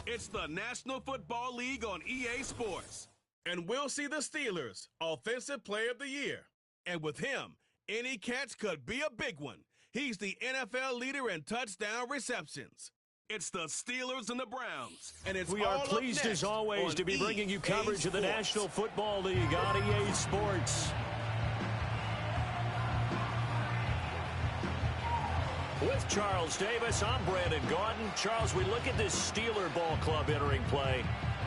It's the National Football League on EA Sports. And we'll see the Steelers Offensive Player of the Year. And with him, any catch could be a big one. He's the NFL leader in touchdown receptions. It's the Steelers and the Browns. And it's we all are pleased as always to be bringing you coverage of the National Football League on EA Sports. With Charles Davis, I'm Brandon Gaudin. Charles, we look at this Steeler ball club entering play.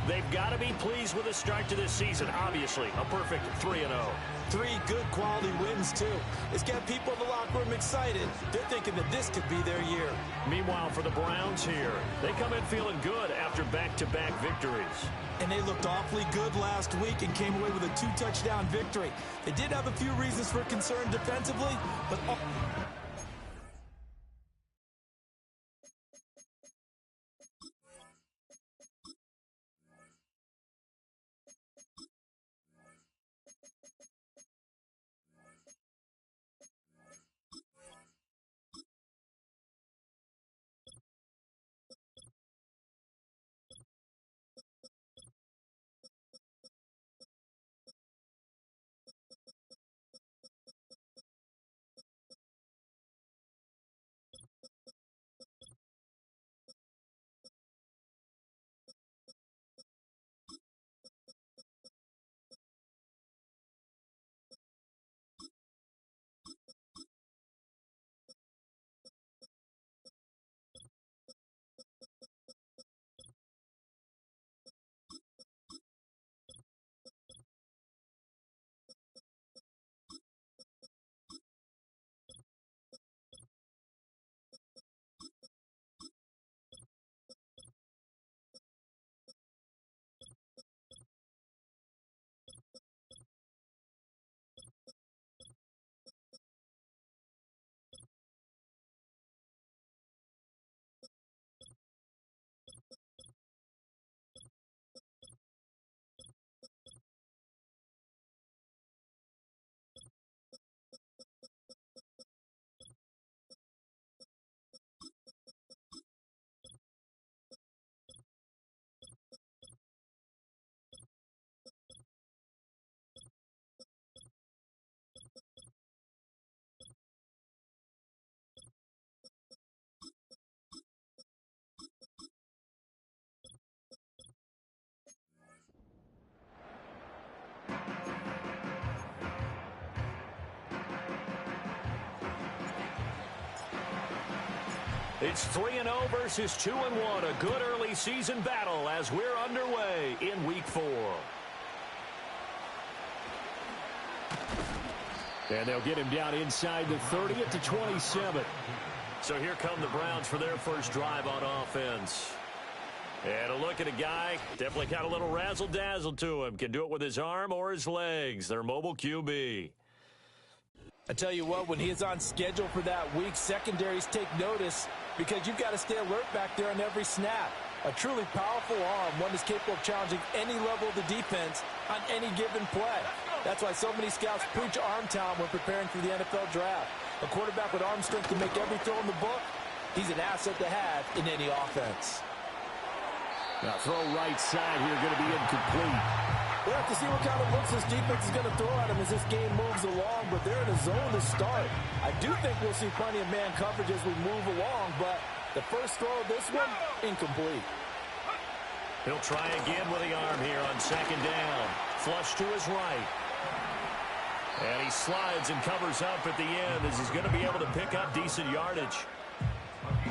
They've got to be pleased with the start to this season. Obviously, a perfect 3-0. 3 good quality wins, too. It's got people in the locker room excited. They're thinking that this could be their year. Meanwhile, for the Browns here, they come in feeling good after back-to-back victories. And they looked awfully good last week and came away with a 2-touchdown victory. They did have a few reasons for concern defensively, but... It's 3-0 versus 2-1. A good early season battle as we're underway in Week 4. And they'll get him down inside the 30 at the 27. So here come the Browns for their first drive on offense. And a look at a guy, definitely got a little razzle-dazzle to him. Can do it with his arm or his legs. Their mobile QB. I tell you what, when he is on schedule for that week, secondaries take notice because you've got to stay alert back there on every snap. A truly powerful arm, one that's capable of challenging any level of the defense on any given play. That's why so many scouts preach arm talent when preparing for the NFL draft. A quarterback with arm strength to make every throw in the book, he's an asset to have in any offense. Now throw right side here, going to be incomplete. We'll have to see what kind of looks this defense is going to throw at him as this game moves along, but they're in a zone to start. I do think we'll see plenty of man coverage as we move along, but the first throw of this one, incomplete. He'll try again with the arm here on second down. Flush to his right. And he slides and covers up at the end as he's going to be able to pick up decent yardage.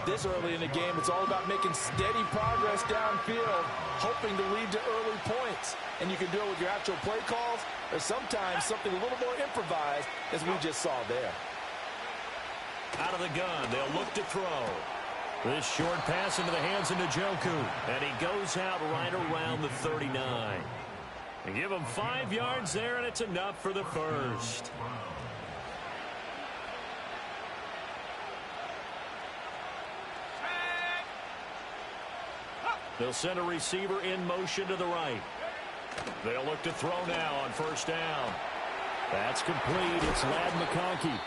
This early in the game, it's all about making steady progress downfield, hoping to lead to early points. And you can do it with your actual play calls or sometimes something a little more improvised, as we just saw there. Out of the gun, they'll look to throw. This short pass into the hands of Njoku. And he goes out right around the 39. And give him 5 yards there, and it's enough for the first. They'll send a receiver in motion to the right. They'll look to throw now on first down. That's complete. It's Ladd McConkey.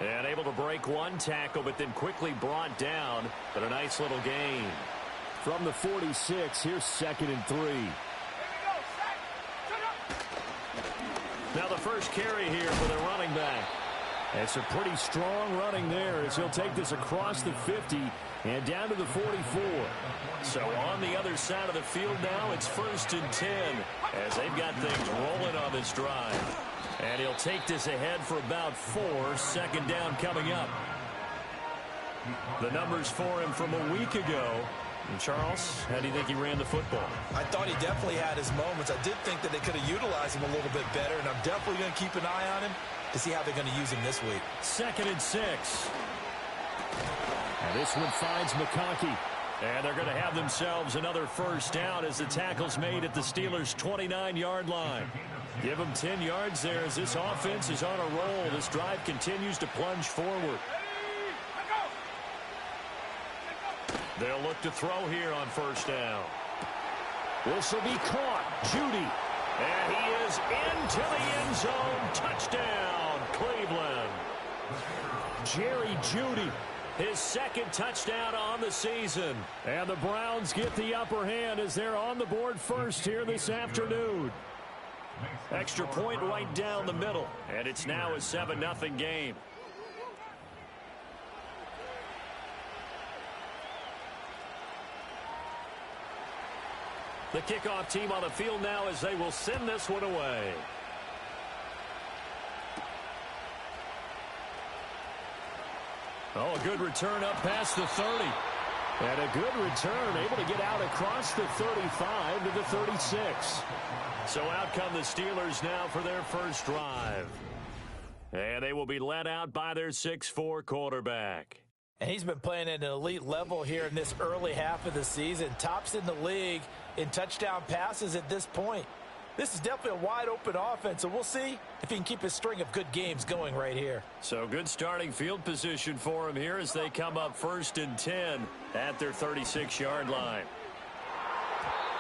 And able to break one tackle, but then quickly brought down. But a nice little gain. From the 46, here's 2nd and 3. Now the first carry here for the running back. It's a pretty strong running there as he'll take this across the 50 and down to the 44. So on the other side of the field now, it's 1st and 10 as they've got things rolling on this drive. And he'll take this ahead for about 4. 2nd down coming up. The numbers for him from a week ago. And Charles, how do you think he ran the football? I thought he definitely had his moments. I did think that they could have utilized him a little bit better, and I'm definitely going to keep an eye on him to see how they're going to use him this week. 2nd and 6. And this one finds McConkey. And they're going to have themselves another 1st down as the tackle's made at the Steelers' 29-yard line. Give them 10 yards there as this offense is on a roll. This drive continues to plunge forward. They'll look to throw here on 1st down. This will be caught. Judy. And he is into the end zone. Touchdown, Cleveland. Jerry Judy, his 2nd touchdown on the season. And the Browns get the upper hand as they're on the board first here this afternoon. Extra point right down the middle. And it's now a 7-0 game. The kickoff team on the field now as they will send this one away. Oh, a good return up past the 30. And a good return, able to get out across the 35 to the 36. So out come the Steelers now for their first drive. And they will be led out by their 6'4" quarterback. And he's been playing at an elite level here in this early half of the season. Tops in the league in touchdown passes at this point. This is definitely a wide-open offense, so we'll see if he can keep his string of good games going right here. So good starting field position for him here as they come up 1st and 10 at their 36-yard line.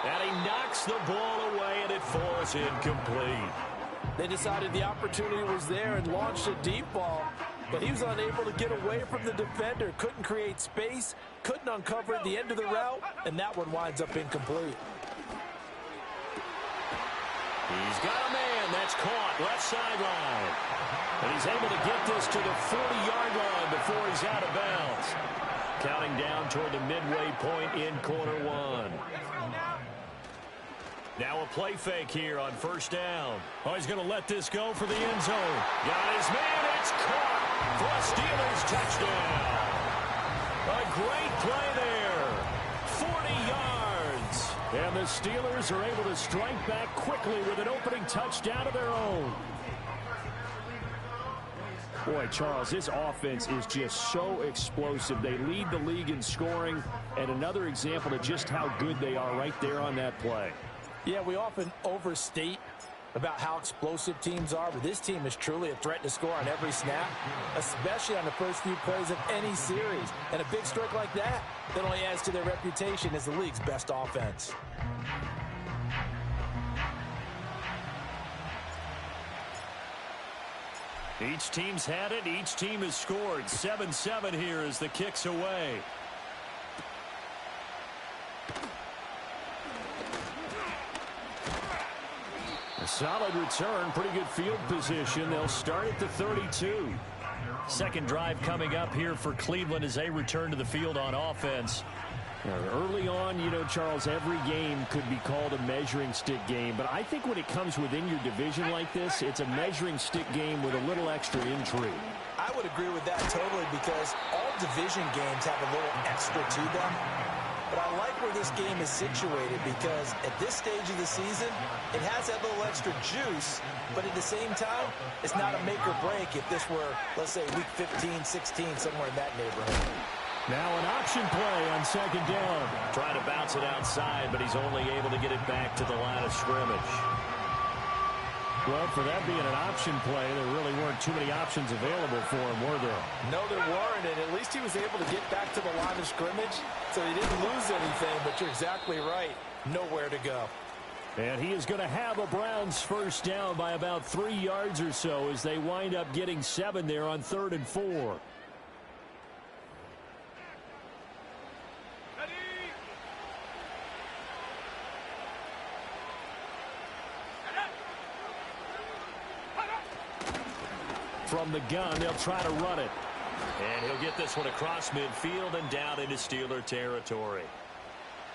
And he knocks the ball away, and it falls incomplete. They decided the opportunity was there and launched a deep ball, but he was unable to get away from the defender, couldn't create space, couldn't uncover the end of the route, and that one winds up incomplete. He's got a man that's caught left sideline. And he's able to get this to the 40-yard line before he's out of bounds. Counting down toward the midway point in quarter 1. Now a play fake here on 1st down. Oh, he's going to let this go for the end zone. Got his man. It's caught for a Steelers touchdown. A great play there. 40 yards. And the Steelers are able to strike back quickly with an opening touchdown of their own. Boy, Charles, this offense is just so explosive. They lead the league in scoring, and another example of just how good they are right there on that play. Yeah, we often overstate about how explosive teams are, but this team is truly a threat to score on every snap, especially on the first few plays of any series. And a big strike like that only adds to their reputation as the league's best offense. Each team's had it. Each team has scored. 7-7 here as the kick's away. A solid return. Pretty good field position. They'll start at the 32. Second drive coming up here for Cleveland as they return to the field on offense. Early on, you know, Charles, every game could be called a measuring stick game. But I think when it comes within your division like this, it's a measuring stick game with a little extra intrigue. I would agree with that totally because all division games have a little extra to them. But I like where this game is situated because at this stage of the season, it has that little extra juice. But at the same time, it's not a make or break if this were, let's say, week 15, 16, somewhere in that neighborhood. Now an option play on second down. Trying to bounce it outside, but he's only able to get it back to the line of scrimmage. Well, for that being an option play, there really weren't too many options available for him, were there? No, there weren't, and at least he was able to get back to the line of scrimmage, so he didn't lose anything, but you're exactly right. Nowhere to go. And he is going to have a Browns first down by about 3 yards or so as they wind up getting 7 there on 3rd and 4. From the gun, they'll try to run it. And he'll get this one across midfield and down into Steeler territory.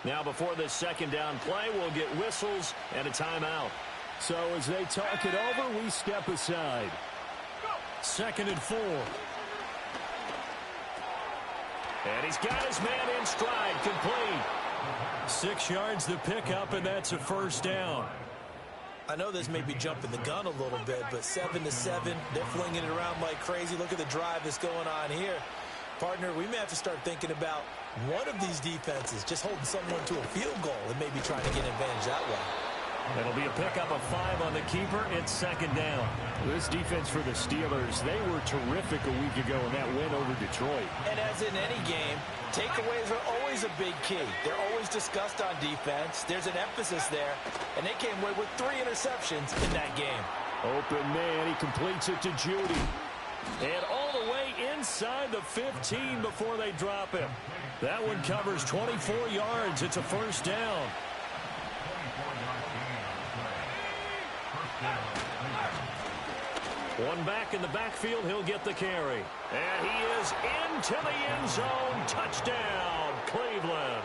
Now before this second down play, we'll get whistles and a timeout. So as they talk it over, we step aside. 2nd and 4. And he's got his man in stride, complete. 6 yards to pick up, and that's a first down. I know this may be jumping the gun a little bit, but 7-7, they're flinging it around like crazy. Look at the drive that's going on here. Partner, we may have to start thinking about one of these defenses just holding someone to a field goal and maybe trying to get an advantage that way. It'll be a pickup of 5 on the keeper. It's 2nd down. This defense for the Steelers, they were terrific a week ago in that win over Detroit. And as in any game, takeaways are always a big key. They're always discussed on defense. There's an emphasis there, and they came away with 3 interceptions in that game. Open man, he completes it to Judy. And all the way inside the 15 before they drop him. That one covers 24 yards. It's a first down. One back in the backfield, he'll get the carry. And he is into the end zone. Touchdown, Cleveland.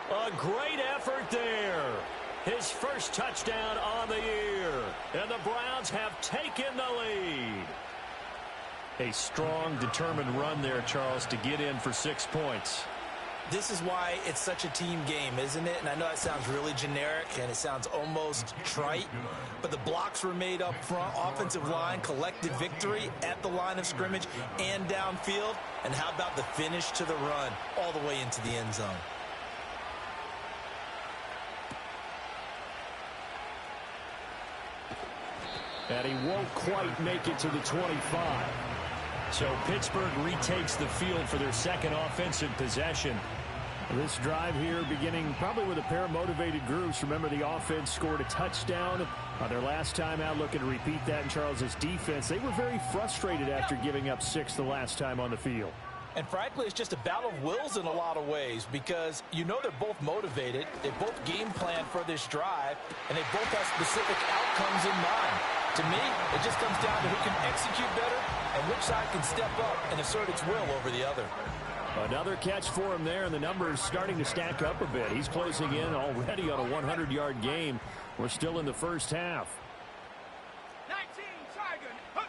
A great effort there. His first touchdown on the year. And the Browns have taken the lead. A strong, determined run there, Charles, to get in for 6 points. This is why it's such a team game, isn't it? And I know that sounds really generic and it sounds almost trite, but the blocks were made up front, offensive line, collected victory at the line of scrimmage and downfield. And how about the finish to the run all the way into the end zone? And he won't quite make it to the 25. So Pittsburgh retakes the field for their second offensive possession. This drive here beginning probably with a pair of motivated groups. Remember, the offense scored a touchdown on their last time out. Looking to repeat that in Charles's defense. They were very frustrated after giving up 6 the last time on the field. And frankly, it's just a battle of wills in a lot of ways because you know they're both motivated. They both game plan for this drive, and they both have specific outcomes in mind. To me, it just comes down to who can execute better and which side can step up and assert its will over the other. Another catch for him there, and the numbers starting to stack up a bit. He's closing in already on a 100-yard game. We're still in the first half. 19, Tiger.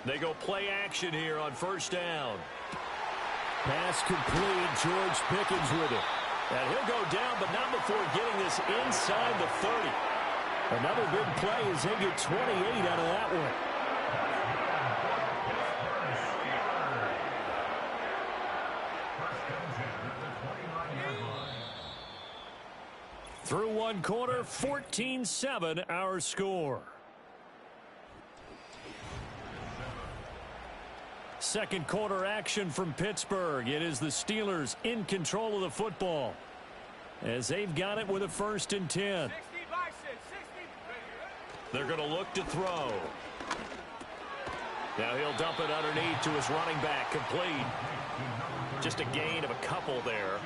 They go play action here on first down. Pass complete. George Pickens with it. And he'll go down, but not before getting this inside the 30. Another big play as they get 28 out of that one. Through one quarter, 14-7 our score. Second quarter action from Pittsburgh. It is the Steelers in control of the football as they've got it with a 1st and 10. They're going to look to throw. Now he'll dump it underneath to his running back, complete. Just a gain of a couple there.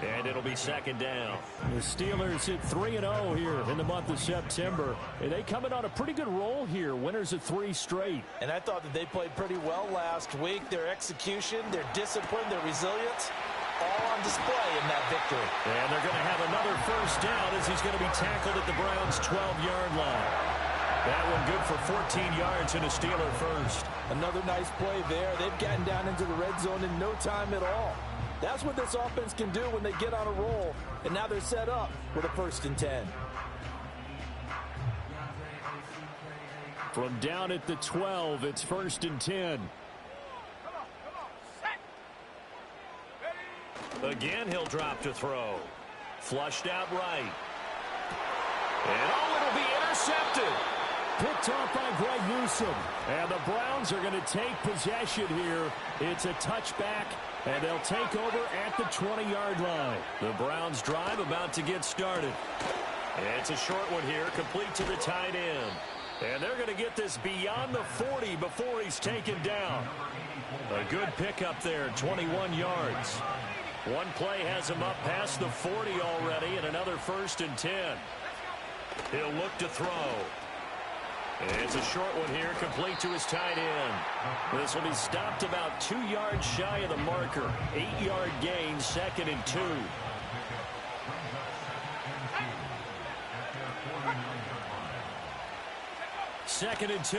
And it'll be 2nd down. The Steelers hit 3-0 here in the month of September. And they come in on a pretty good roll here. Winners of 3 straight. And I thought that they played pretty well last week. Their execution, their discipline, their resilience, all on display in that victory. And they're going to have another first down as he's going to be tackled at the Browns' 12-yard line. That one good for 14 yards and a Steeler first. Another nice play there. They've gotten down into the red zone in no time at all. That's what this offense can do when they get on a roll. And now they're set up with a 1st and 10. From down at the 12, it's 1st and 10. Again, he'll drop to throw. Flushed out right. And it'll be intercepted. Picked off by Greg Newsome. And the Browns are going to take possession here. It's a touchback, and they'll take over at the 20-yard line. The Browns drive about to get started. It's a short one here, complete to the tight end. And they're going to get this beyond the 40 before he's taken down. A good pickup there, 21 yards. One play has him up past the 40 already, and another 1st and 10. He'll look to throw. It's a short one here, complete to his tight end. This will be stopped about 2 yards shy of the marker. 8-yard gain, 2nd and 2. Second and 2.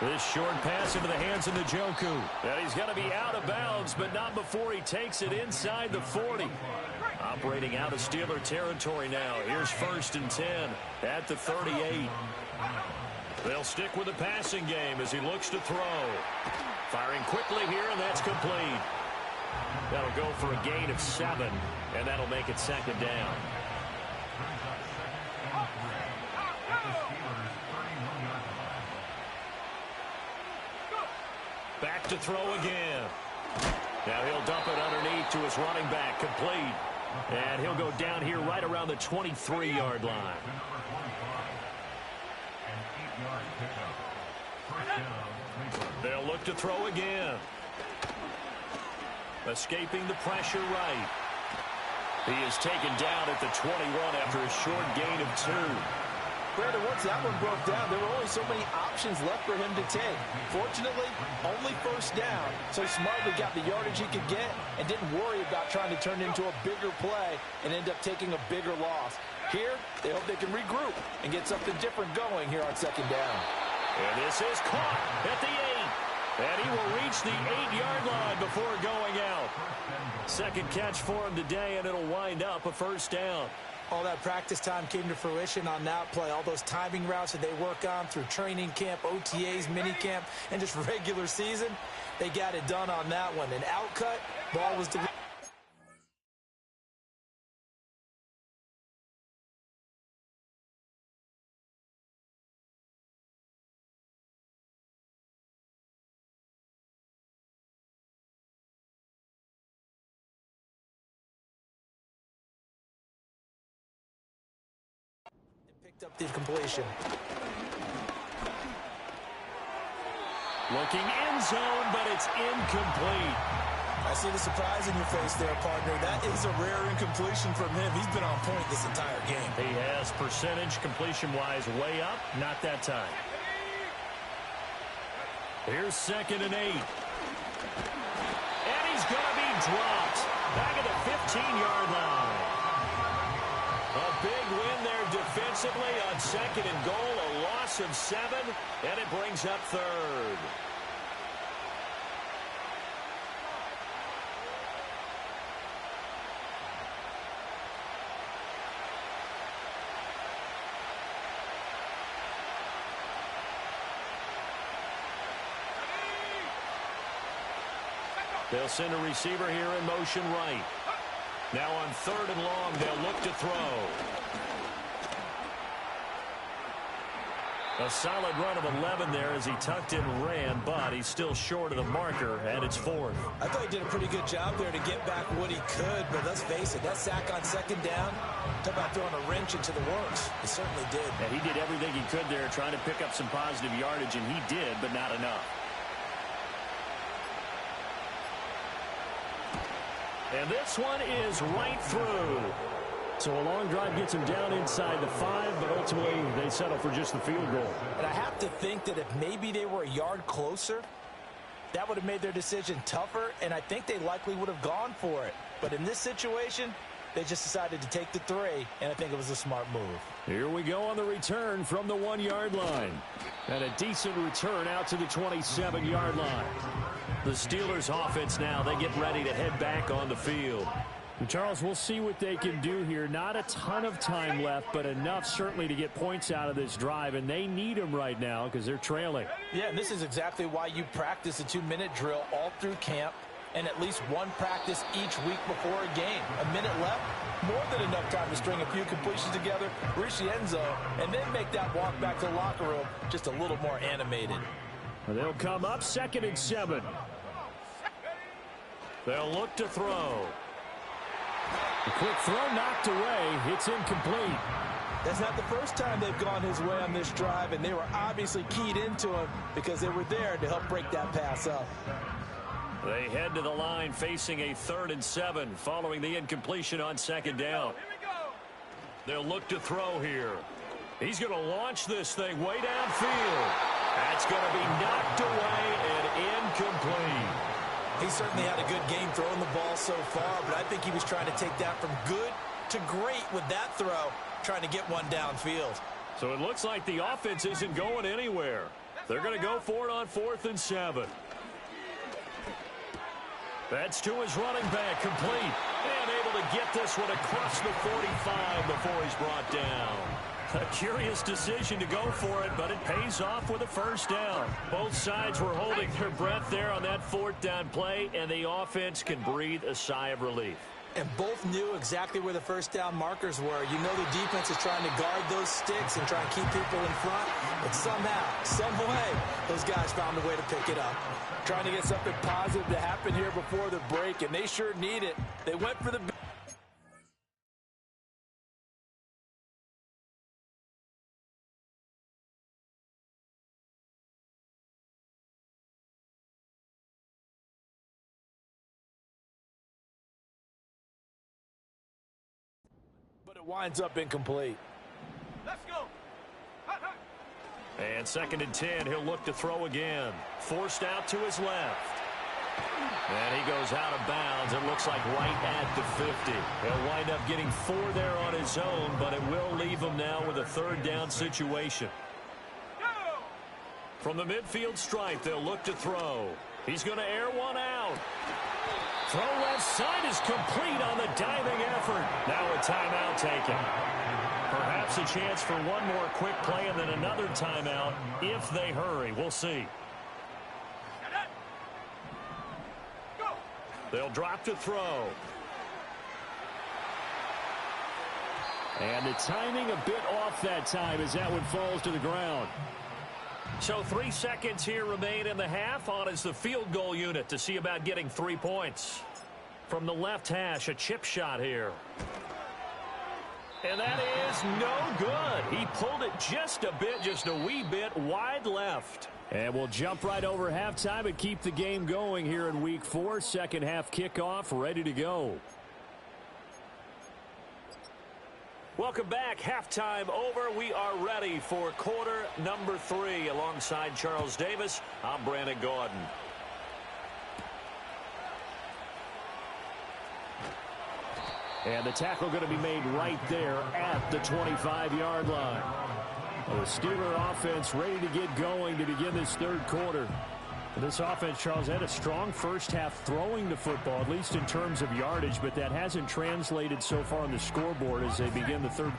This short pass into the hands of Njoku. And he's going to be out of bounds, but not before he takes it inside the 40. Operating out of Steeler territory now. Here's 1st and 10 at the 38. They'll stick with the passing game as he looks to throw. Firing quickly here, and that's complete. That'll go for a gain of 7, and that'll make it 2nd down. Back to throw again. Now he'll dump it underneath to his running back, complete. And he'll go down here right around the 23-yard line. They'll look to throw again. Escaping the pressure right. He is taken down at the 21 after a short gain of 2. Brandon, once that one broke down, there were only so many options left for him to take. Fortunately, only 1st down, so he smartly got the yardage he could get and didn't worry about trying to turn it into a bigger play and end up taking a bigger loss. Here, they hope they can regroup and get something different going here on 2nd down. And this is caught at the 8. And he will reach the 8-yard line before going out. 2nd catch for him today, and it'll wind up a 1st down. All that practice time came to fruition on that play. All those timing routes that they work on through training camp, OTAs, mini camp, and just regular season, they got it done on that one. An outcut, ball was delivered. Picked up the completion. Looking end zone, but it's incomplete. I see the surprise in your face there, partner. That is a rare incompletion from him. He's been on point this entire game. He has percentage completion-wise way up. Not that time. Here's 2nd and 8. And he's going to be dropped. Back at the 15-yard line. A big win there defensively on 2nd and goal. A loss of 7, and it brings up 3rd. They'll send a receiver here in motion right. Now on 3rd and long, they'll look to throw. A solid run of 11 there as he tucked in and ran, but he's still short of the marker, and it's 4th. I thought he did a pretty good job there to get back what he could, but let's face it, that sack on 2nd down, talk about throwing a wrench into the works. He certainly did. And he did everything he could there trying to pick up some positive yardage, and he did, but not enough. And this one is right through. So a long drive gets him down inside the 5, but ultimately they settle for just the field goal. And I have to think that if maybe they were a yard closer, that would have made their decision tougher, and I think they likely would have gone for it. But in this situation, they just decided to take the 3, and I think it was a smart move. Here we go on the return from the 1-yard line. And a decent return out to the 27-yard line. The Steelers offense now, they get ready to head back on the field. And Charles, we'll see what they can do here. Not a ton of time left, but enough certainly to get points out of this drive, and they need them right now because they're trailing. Yeah, and this is exactly why you practice a 2-minute drill all through camp and at least one practice each week before a game. A minute left, more than enough time to string a few completions together, reach the end zone, and then make that walk back to the locker room just a little more animated. They'll come up 2nd and 7. They'll look to throw. A quick throw knocked away. It's incomplete. That's not the first time they've gone his way on this drive, and they were obviously keyed into him because they were there to help break that pass up. They head to the line facing a 3rd and 7 following the incompletion on 2nd down. They'll look to throw here. He's going to launch this thing way downfield. That's going to be knocked away and incomplete. He certainly had a good game throwing the ball so far, but I think he was trying to take that from good to great with that throw, trying to get one downfield. So it looks like the offense isn't going anywhere. They're going to go for it on 4th and 7. That's to his running back, complete. And able to get this one across the 45 before he's brought down. A curious decision to go for it, but it pays off with a first down. Both sides were holding their breath there on that 4th down play, and the offense can breathe a sigh of relief. And both knew exactly where the first down markers were. You know the defense is trying to guard those sticks and try and keep people in front. But somehow, some way, those guys found a way to pick it up. Trying to get something positive to happen here before the break, and they sure need it. They went for the... But it winds up incomplete. Let's go. Hut, hut. And 2nd and 10, he'll look to throw again. Forced out to his left. And he goes out of bounds. It looks like right at the 50. He'll wind up getting 4 there on his own, but it will leave him now with a 3rd down situation. Go. From the midfield stripe, they'll look to throw. He's going to air one out. Throw left side is complete on the diving effort. Now a timeout taken. Perhaps a chance for one more quick play and then another timeout if they hurry. We'll see. Go. They'll drop to throw. And the timing a bit off that time as that one falls to the ground. So 3 seconds here remain in the half. On is the field goal unit to see about getting 3 points. From the left hash, a chip shot here. And that is no good. He pulled it just a bit, just a wee bit wide left. And we'll jump right over halftime and keep the game going here in Week 4. Second half kickoff, ready to go. Welcome back. Halftime over. We are ready for quarter number 3. Alongside Charles Davis, I'm Brandon Gaudin. And the tackle going to be made right there at the 25-yard line. The Steeler offense ready to get going to begin this 3rd quarter. This offense, Charles, had a strong first half throwing the football, at least in terms of yardage, but that hasn't translated so far on the scoreboard as they begin the 3rd.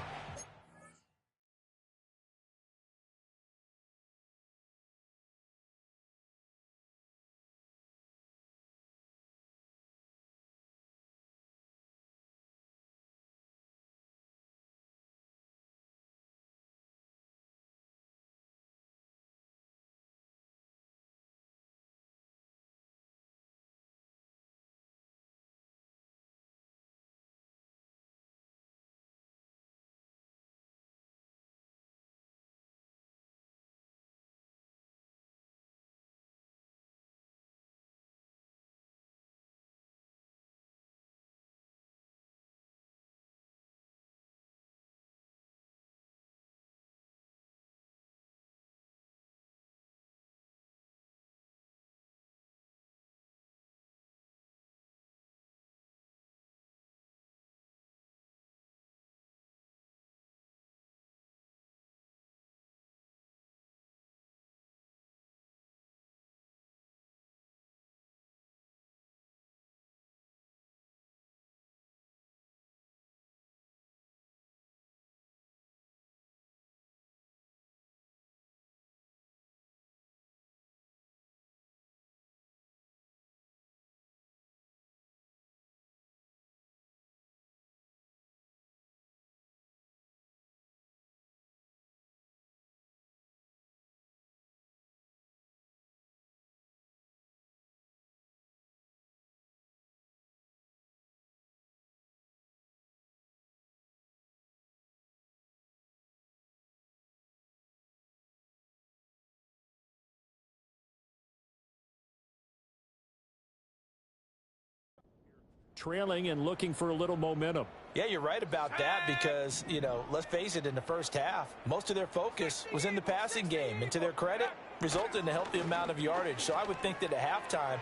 Trailing and looking for a little momentum. Yeah, you're right about that because, let's face it, in the first half, most of their focus was in the passing game. And to their credit, resulted in a healthy amount of yardage. So I would think that at halftime,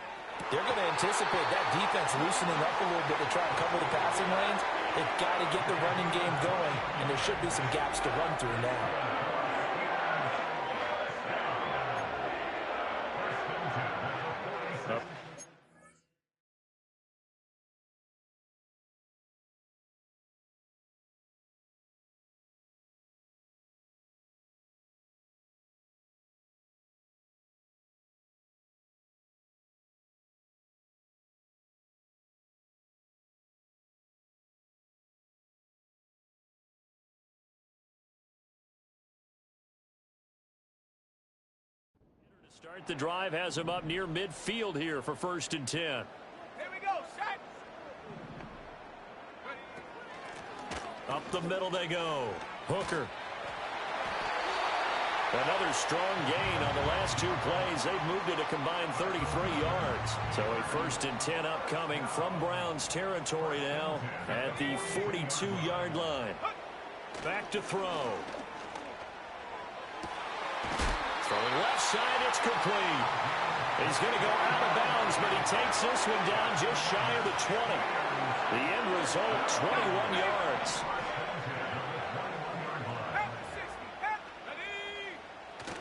they're going to anticipate that defense loosening up a little bit to try and cover the passing lanes. They've got to get the running game going, and there should be some gaps to run through now. Start the drive, has him up near midfield here for 1st and 10. Here we go, set. Up the middle they go. Hooker. Another strong gain on the last 2 plays. They've moved it a combined 33 yards. So a 1st and 10 upcoming from Browns territory now at the 42-yard line. Back to throw. Throwing left side, it's complete. He's going to go out of bounds, but he takes this one down just shy of the 20. The end result, 21 yards.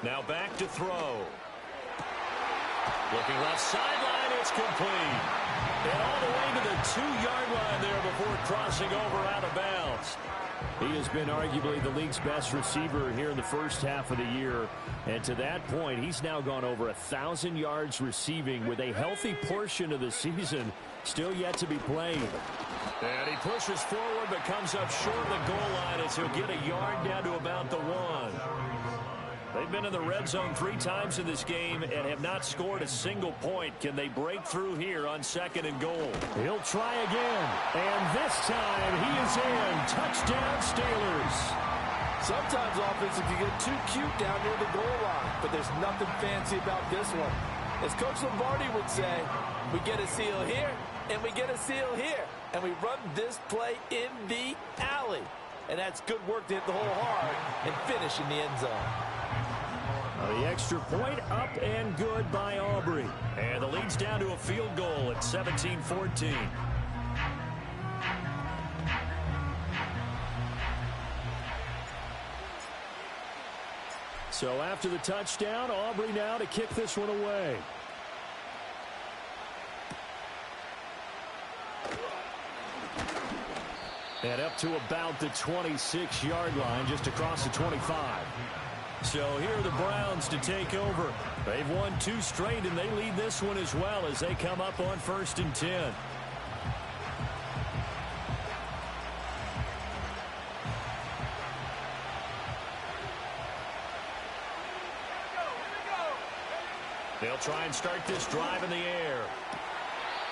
Now back to throw. Looking left sideline, it's complete. And all the way to the 2-yard line there before crossing over out of bounds. He has been arguably the league's best receiver here in the first half of the year. And to that point, he's now gone over 1,000 yards receiving with a healthy portion of the season still yet to be played. And he pushes forward but comes up short of the goal line as he'll get a yard down to about the 1. They've been in the red zone 3 times in this game and have not scored a single point. Can they break through here on 2nd and goal? He'll try again. And this time he is in. Touchdown, Steelers. Sometimes offenses can get too cute down near the goal line, but there's nothing fancy about this one. As Coach Lombardi would say, we get a seal here, and we get a seal here, and we run this play in the alley. And that's good work to hit the hole hard and finish in the end zone. The extra point up and good by Aubrey. And the lead's down to a field goal at 17-14. So after the touchdown, Aubrey now to kick this one away. And up to about the 26-yard line, just across the 25. So here are the Browns to take over. They've won 2 straight, and they lead this one as well as they come up on 1st and 10. They'll try and start this drive in the air.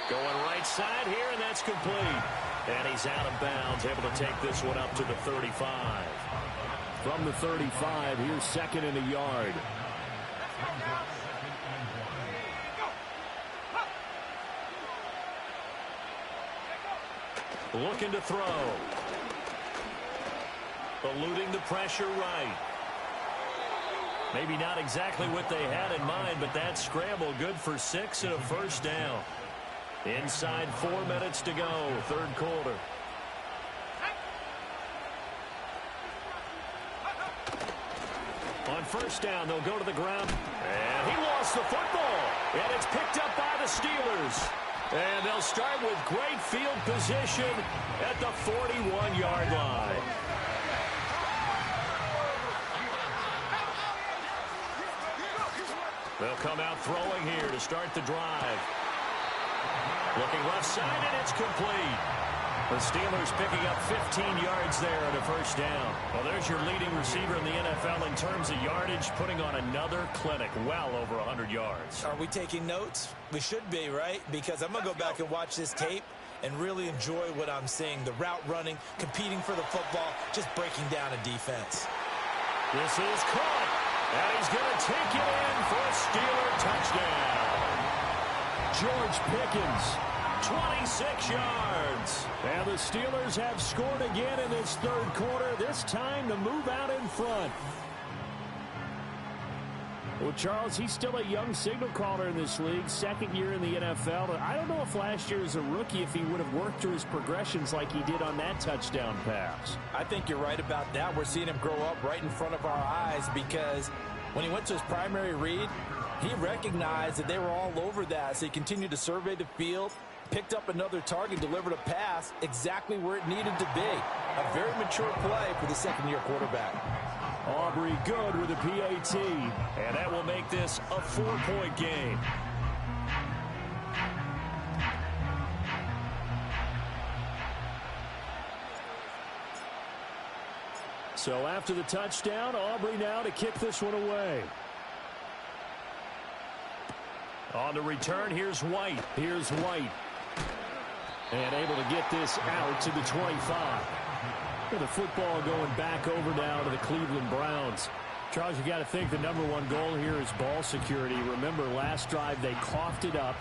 Going right side here, and that's complete. And he's out of bounds, able to take this one up to the 35. From the 35, here's 2nd and a yard. Looking to throw. Eluding the pressure right. Maybe not exactly what they had in mind, but that scramble good for 6 and a 1st down. Inside 4 minutes to go, 3rd quarter. On 1st down, they'll go to the ground. And he lost the football. And it's picked up by the Steelers. And they'll start with great field position at the 41-yard line. They'll come out throwing here to start the drive. Looking left side, and it's complete. The Steelers picking up 15 yards there on a 1st down. Well, there's your leading receiver in the NFL in terms of yardage, putting on another clinic, well over 100 yards. Are we taking notes? We should be, right? Because I'm going to go back and watch this tape and really enjoy what I'm seeing. The route running, competing for the football, just breaking down a defense. This is caught, and he's going to take it in for a Steeler touchdown. George Pickens, 26 yards. Offense. And the Steelers have scored again in this third quarter, this time to move out in front. Well, Charles, he's still a young signal caller in this league, second year in the NFL. I don't know if last year as a rookie, if he would have worked through his progressions like he did on that touchdown pass. I think you're right about that. We're seeing him grow up right in front of our eyes because when he went to his primary read, he recognized that they were all over that. So he continued to survey the field, picked up another target, delivered a pass exactly where it needed to be. A very mature play for the second-year quarterback. Aubrey good with a PAT. And that will make this a 4-point game. So after the touchdown, Aubrey now to kick this one away. On the return, here's White. Here's White. And able to get this out to the 25. With the football going back over now to the Cleveland Browns. Charles, you got to think the #1 goal here is ball security. Remember, last drive they coughed it up,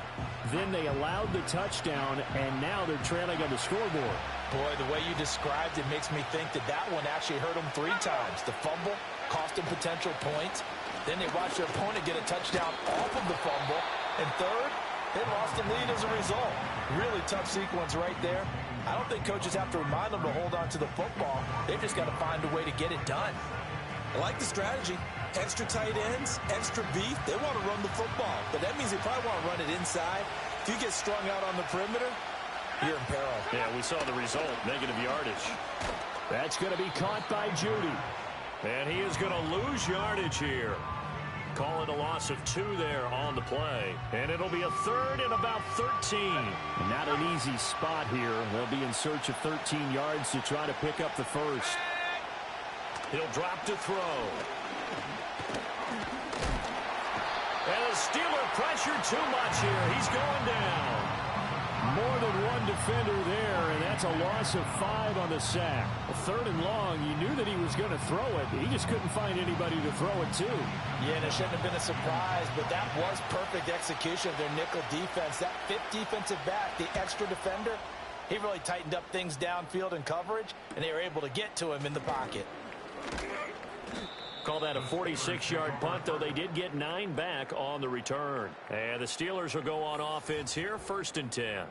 then they allowed the touchdown, and now they're trailing on the scoreboard. Boy, the way you described it makes me think that that one actually hurt them 3 times. The fumble cost them potential points. Then they watched their opponent get a touchdown off of the fumble. And third, they lost the lead as a result. Really tough sequence right there. I don't think coaches have to remind them to hold on to the football. They've just got to find a way to get it done. I like the strategy. Extra tight ends, extra beef. They want to run the football, but that means they probably want to run it inside. If you get strung out on the perimeter, you're in peril. Yeah, we saw the result, negative yardage. That's going to be caught by Judy. And he is going to lose yardage here. Call it a loss of 2 there on the play. And it'll be a 3rd and about 13. Not an easy spot here. They'll be in search of 13 yards to try to pick up the first. He'll drop to throw. And the Steeler pressure too much here. He's going down. More than one defender there, and that's a loss of 5 on the sack. 3rd and long, you knew that he was going to throw it. He just couldn't find anybody to throw it to. Yeah, and it shouldn't have been a surprise, but that was perfect execution of their nickel defense. That 5th defensive back, the extra defender, he really tightened up things downfield in coverage, and they were able to get to him in the pocket. Call that a 46-yard punt, though they did get 9 back on the return. And the Steelers will go on offense here, 1st and 10.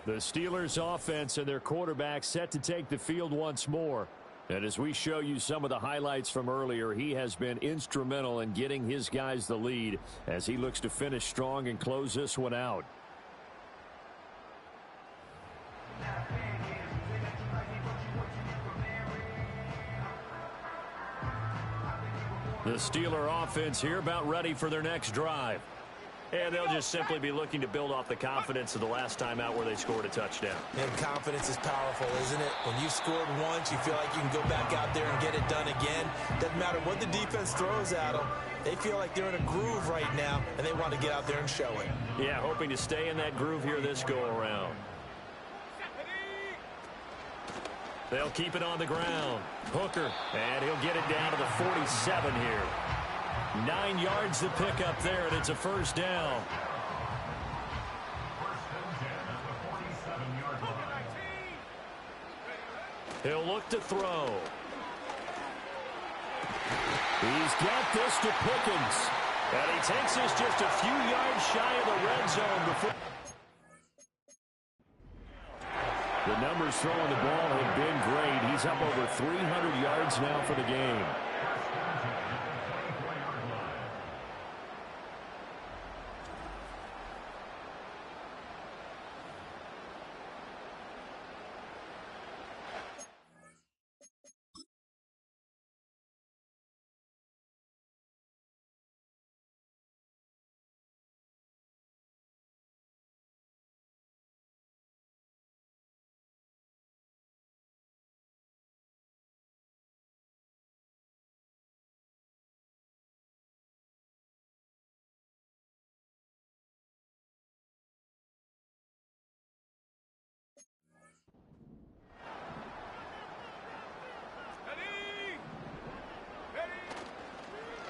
The Steelers offense and their quarterback set to take the field once more. And as we show you some of the highlights from earlier, he has been instrumental in getting his guys the lead as he looks to finish strong and close this one out. The Steeler offense here about ready for their next drive. And they'll just simply be looking to build off the confidence of the last time out where they scored a touchdown. And confidence is powerful, isn't it? When you've scored once, you feel like you can go back out there and get it done again. Doesn't matter what the defense throws at them. They feel like they're in a groove right now, and they want to get out there and show it. Yeah, hoping to stay in that groove here this go-around. They'll keep it on the ground. Hooker, and he'll get it down to the 47 here. 9 yards to pick up there, and it's a 1st down. He'll look to throw. He's got this to Pickens. And he takes this just a few yards shy of the red zone before. The numbers throwing the ball have been great. He's up over 300 yards now for the game.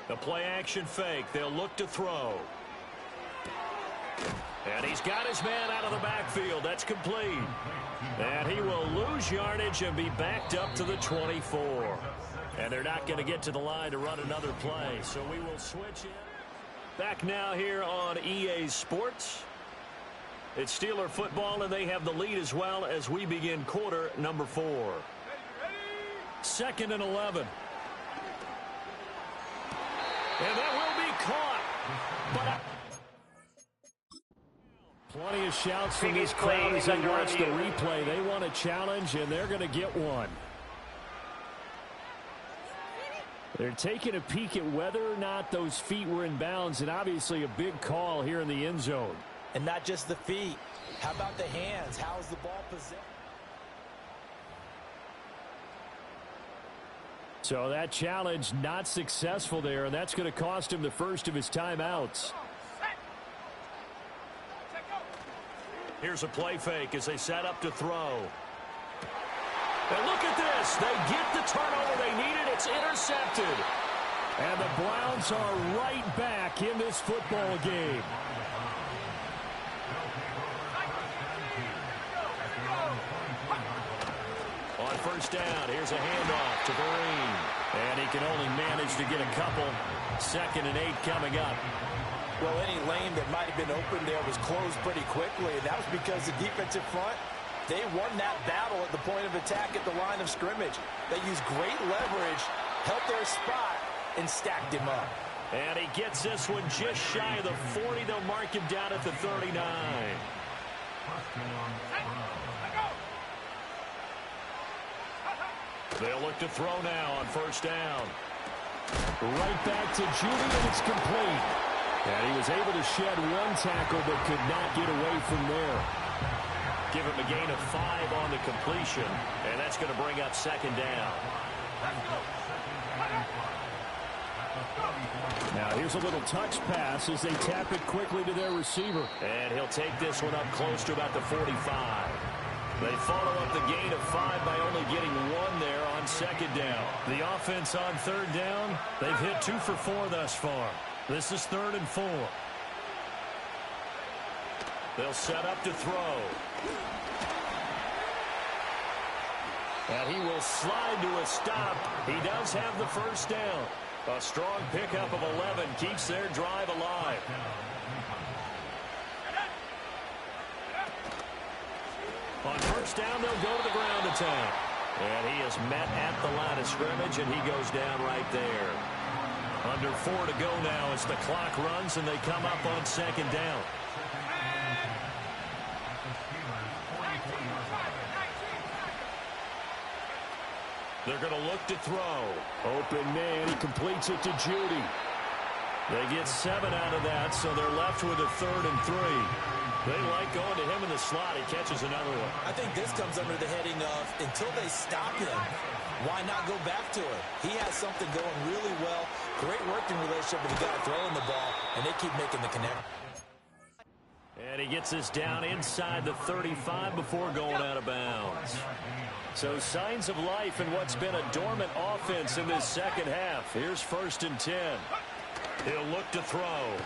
The play-action fake. They'll look to throw. And he's got his man out of the backfield. That's complete. And he will lose yardage and be backed up to the 24. And they're not going to get to the line to run another play. So we will switch in. Back now here on EA Sports. It's Steeler football, and they have the lead as well as we begin quarter number 4. 2nd and 11. And that will be caught. But plenty of shouts from this crowd as they watch the replay. They want a challenge, and they're going to get one. They're taking a peek at whether or not those feet were in bounds, and obviously a big call here in the end zone. And not just the feet. How about the hands? How's the ball possessed? So that challenge not successful there, and that's going to cost him the first of his timeouts. Here's a play fake as they set up to throw. And look at this. They get the turnover they needed. It's intercepted. And the Browns are right back in this football game. On first down, here's a handoff to Vereen. And he can only manage to get a couple. 2nd and 8 coming up. Well, any lane that might have been open there was closed pretty quickly, and that was because the defensive front, they won that battle at the point of attack at the line of scrimmage. They used great leverage, held their spot, and stacked him up. And he gets this one just shy of the 40. They'll mark him down at the 39. They'll look to throw now on first down. Right back to Judy, and it's complete. And he was able to shed one tackle, but could not get away from there. Give him a gain of 5 on the completion, and that's going to bring up 2nd down. Now here's a little touch pass as they tap it quickly to their receiver. And he'll take this one up close to about the 45. They follow up the gain of 5 by only getting 1 there on 2nd down. The offense on 3rd down, they've hit 2 for 4 thus far. This is 3rd and 4. They'll set up to throw. And he will slide to a stop. He does have the first down. A strong pickup of 11 keeps their drive alive. On first down, they'll go to the ground attack. And he is met at the line of scrimmage, and he goes down right there. Under 4 to go now as the clock runs, and they come up on 2nd down. They're going to look to throw. Open man, he completes it to Judy. They get 7 out of that, so they're left with a 3rd and 3. They like going to him in the slot. He catches another one. I think this comes under the heading of, until they stop him, why not go back to it? He has something going really well. Great working relationship with the guy throwing the ball, and they keep making the connect. And he gets this down inside the 35 before going out of bounds. So signs of life in what's been a dormant offense in this second half. Here's 1st and 10. He'll look to throw.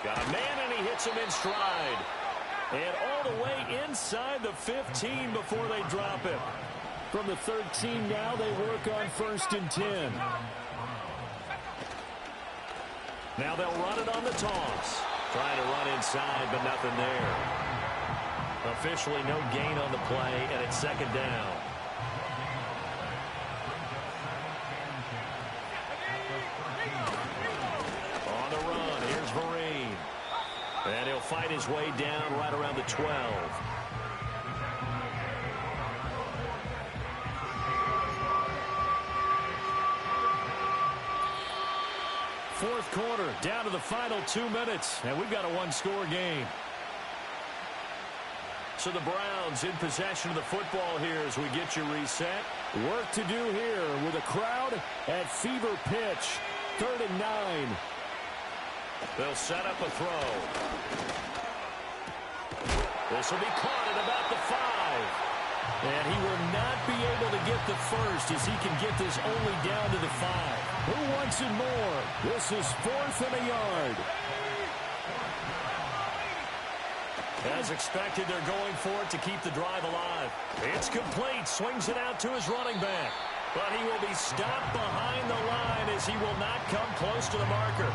Got a man, and he hits him in stride. And all the way inside the 15 before they drop him. From the 13 now, they work on 1st and 10. Now they'll run it on the toss. Trying to run inside, but nothing there. Officially no gain on the play, and it's 2nd down. On the run, here's Vereen. And he'll fight his way down right around the 12. Fourth quarter, down to the final 2 minutes, and we've got a 1-score game. So the Browns in possession of the football here as we get you reset. Work to do here with a crowd at fever pitch. 3rd and 9. They'll set up a throw. This will be caught at about the 5. And he will not be able to get the first as he can get this only down to the 5. Who wants it more? This is 4th and a yard. As expected, they're going for it to keep the drive alive. It's complete. Swings it out to his running back. But he will be stopped behind the line as he will not come close to the marker.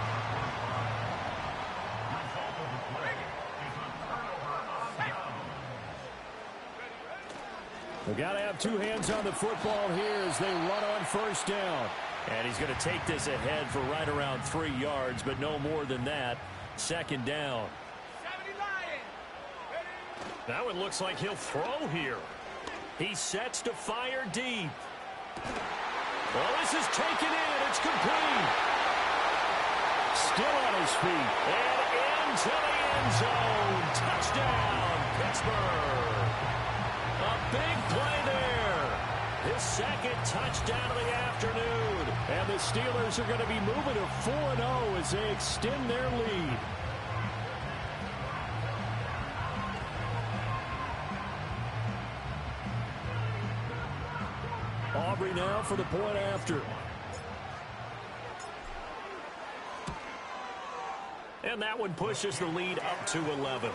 We've got to have two hands on the football here as they run on first down. And he's going to take this ahead for right around 3 yards, but no more than that. Second down. That one looks like he'll throw here. He sets to fire deep. Well, this is taken in. It's complete. Still on his feet. And into the end zone. Touchdown, Pittsburgh. A big play there. His second touchdown of the afternoon. And the Steelers are going to be moving to 4-0 as they extend their lead. Aubrey now for the point after. And that one pushes the lead up to 11.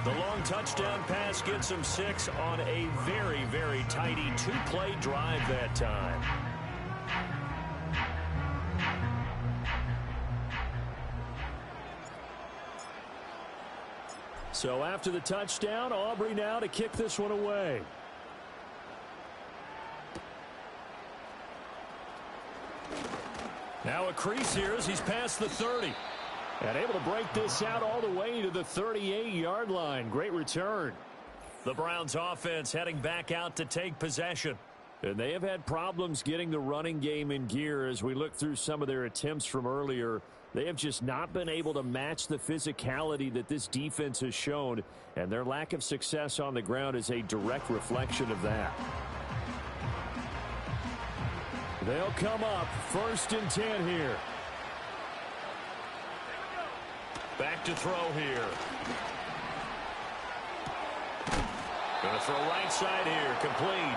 The long touchdown pass gets him 6 on a very, very tidy two-play drive that time. So after the touchdown, Aubrey now to kick this one away. Now a crease here as he's past the 30. And able to break this out all the way to the 38-yard line. Great return. The Browns offense heading back out to take possession. And they have had problems getting the running game in gear as we look through some of their attempts from earlier. They have just not been able to match the physicality that this defense has shown. And their lack of success on the ground is a direct reflection of that. They'll come up 1st and 10 here. Back to throw here. Going to throw right side here. Complete.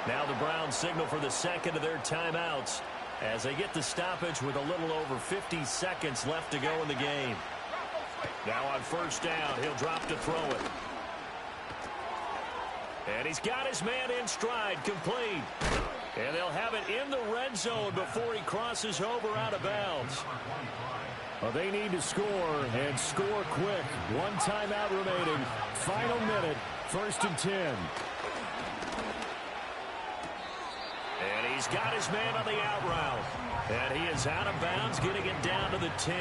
Now the Browns signal for the second of their timeouts as they get the stoppage with a little over 50 seconds left to go in the game. Now on first down, he'll drop to throw it. And he's got his man in stride. Complete. And they'll have it in the red zone before he crosses over out of bounds. Well, they need to score, and score quick. 1 timeout remaining. Final minute, 1st and 10. And he's got his man on the out route. And he is out of bounds, getting it down to the 10.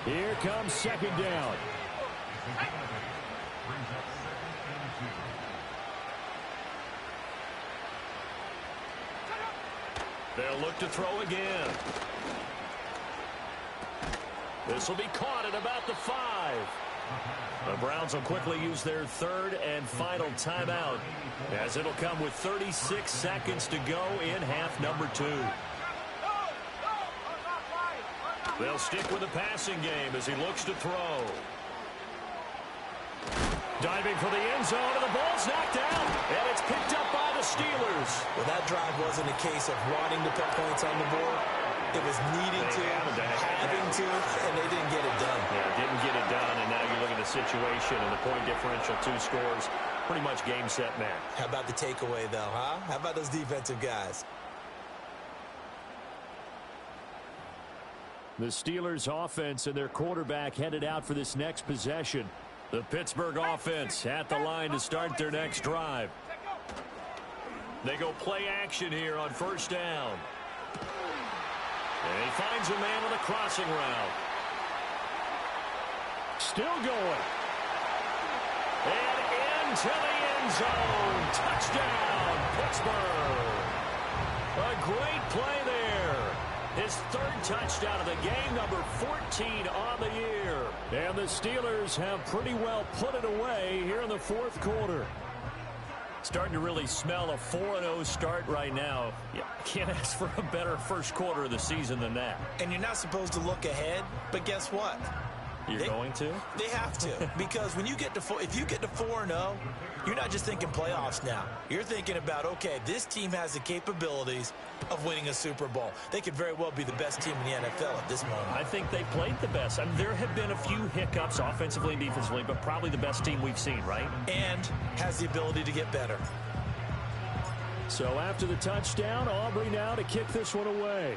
Here comes second down. They'll look to throw again. This will be caught at about the 5. The Browns will quickly use their 3rd and final timeout as it'll come with 36 seconds to go in half number 2. They'll stick with the passing game as he looks to throw. Diving for the end zone, and the ball's knocked out, and it's picked up by the Steelers. Well, that drive wasn't a case of wanting to put points on the board. It was needing to, having to, and they didn't get it done. Yeah, didn't get it done, and now you look at the situation and the point differential, 2 scores, pretty much game, set, match. How about the takeaway, though, huh? How about those defensive guys? The Steelers offense and their quarterback headed out for this next possession. The Pittsburgh offense at the line to start their next drive. They go play action here on first down. And he finds a man on the crossing route. Still going. And into the end zone. Touchdown, Pittsburgh. A great play there. His 3rd touchdown of the game, number 14 on the year. And the Steelers have pretty well put it away here in the 4th quarter. Starting to really smell a 4-0 start right now. Yeah, can't ask for a better first quarter of the season than that. And you're not supposed to look ahead, but guess what? You're going to? They have to, because when you get to if you get to 4-0, you're not just thinking playoffs now. You're thinking about, okay, this team has the capabilities of winning a Super Bowl. They could very well be the best team in the NFL at this moment. I think they played the best. I mean, there have been a few hiccups offensively and defensively, but probably the best team we've seen, right? And has the ability to get better. So after the touchdown, Aubrey now to kick this one away.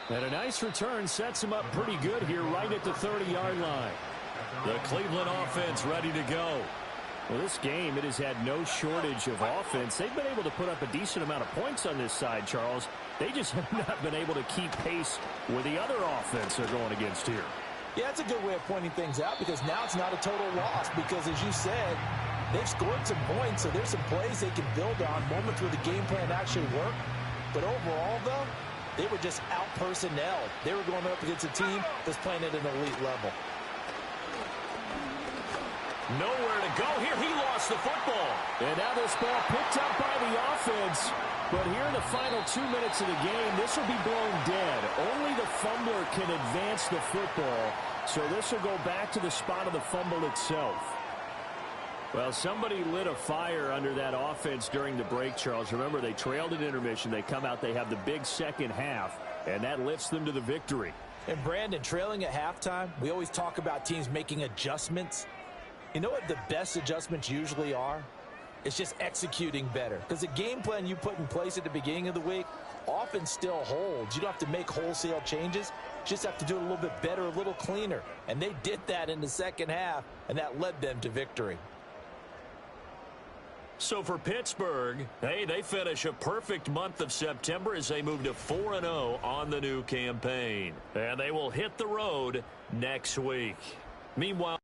And a nice return sets him up pretty good here right at the 30-yard line. The Cleveland offense ready to go. Well, this game, it has had no shortage of offense. They've been able to put up a decent amount of points on this side, Charles. They just have not been able to keep pace with the other offense they're going against here. Yeah, that's a good way of pointing things out because now it's not a total loss because, as you said, they've scored some points, so there's some plays they can build on, moments where the game plan actually worked. But overall, though, they were just out-personnelled. They were going up against a team that's playing at an elite level. Nowhere to go here. He lost the football. And now this ball picked up by the offense. But here in the final 2 minutes of the game, this will be blown dead. Only the fumbler can advance the football. So this will go back to the spot of the fumble itself. Well, somebody lit a fire under that offense during the break, Charles. Remember, they trailed at intermission. They come out, they have the big second half, and that lifts them to the victory. And, Brandon, trailing at halftime, we always talk about teams making adjustments. You know what the best adjustments usually are? It's just executing better. Because the game plan you put in place at the beginning of the week often still holds. You don't have to make wholesale changes. You just have to do it a little bit better, a little cleaner. And they did that in the second half, and that led them to victory. So for Pittsburgh, hey, they finish a perfect month of September as they move to 4-0 on the new campaign. And they will hit the road next week. Meanwhile,